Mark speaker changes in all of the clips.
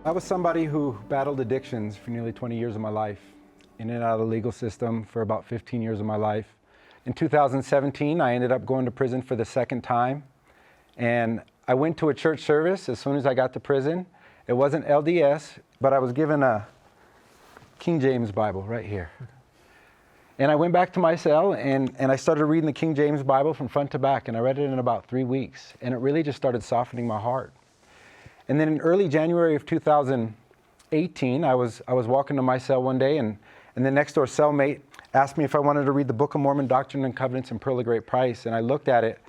Speaker 1: I was somebody who battled addictions for nearly 20 years of my life, in and out of the legal system for about 15 years of my life. In 2017, I ended up going to prison for the second time. And I went to a church service as soon as I got to prison. It wasn't LDS, but I was given a King James Bible right here. And I went back to my cell and I started reading the King James Bible from front to back, and I read it in about 3 weeks. And it really just started softening my heart. And then in early January of 2018, I was walking to my cell one day, and the next door cellmate asked me if I wanted to read the Book of Mormon, Doctrine and Covenants, and Pearl of Great Price. And I looked at it,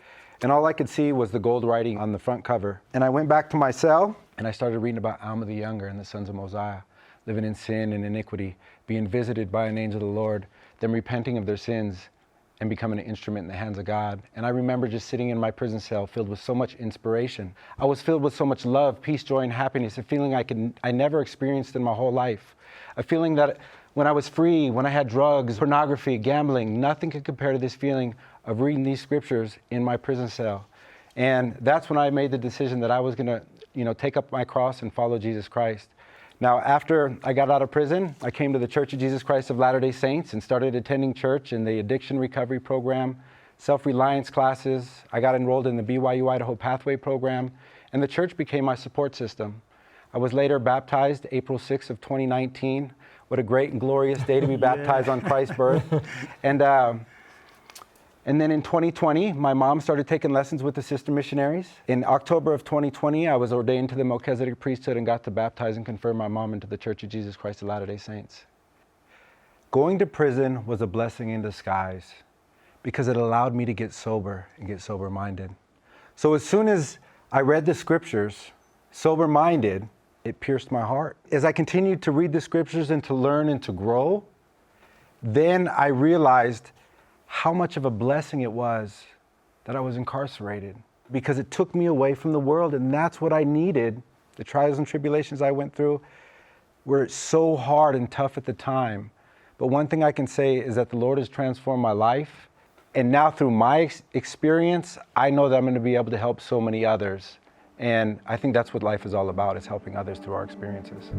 Speaker 1: and all I could see was the gold writing on the front cover. And I went back to my cell, and I started reading about Alma the Younger and the sons of Mosiah, living in sin and iniquity, being visited by an angel of the Lord, them repenting of their sins, and becoming an instrument in the hands of God. And I remember just sitting in my prison cell filled with so much inspiration. I was filled with so much love, peace, joy, and happiness, a feeling I never experienced in my whole life. A feeling that when I was free, when I had drugs, pornography, gambling, nothing could compare to this feeling of reading these scriptures in my prison cell. And that's when I made the decision that I was gonna, take up my cross and follow Jesus Christ. Now, after I got out of prison, I came to the Church of Jesus Christ of Latter-day Saints and started attending church in the addiction recovery program, self-reliance classes. I got enrolled in the BYU Idaho Pathway program, and the church became my support system. I was later baptized April 6th of 2019. What a great and glorious day to be baptized on Christ's birth. And then in 2020, my mom started taking lessons with the sister missionaries. In October of 2020, I was ordained to the Melchizedek priesthood and got to baptize and confirm my mom into the Church of Jesus Christ of Latter-day Saints. Going to prison was a blessing in disguise because it allowed me to get sober and get sober-minded. So as soon as I read the scriptures, sober-minded, it pierced my heart. As I continued to read the scriptures and to learn and to grow, then I realized how much of a blessing it was that I was incarcerated, because it took me away from the world, and that's what I needed. The trials and tribulations I went through were so hard and tough at the time. But one thing I can say is that the Lord has transformed my life, and now through my experience, I know that I'm going to be able to help so many others. And I think that's what life is all about, is helping others through our experiences.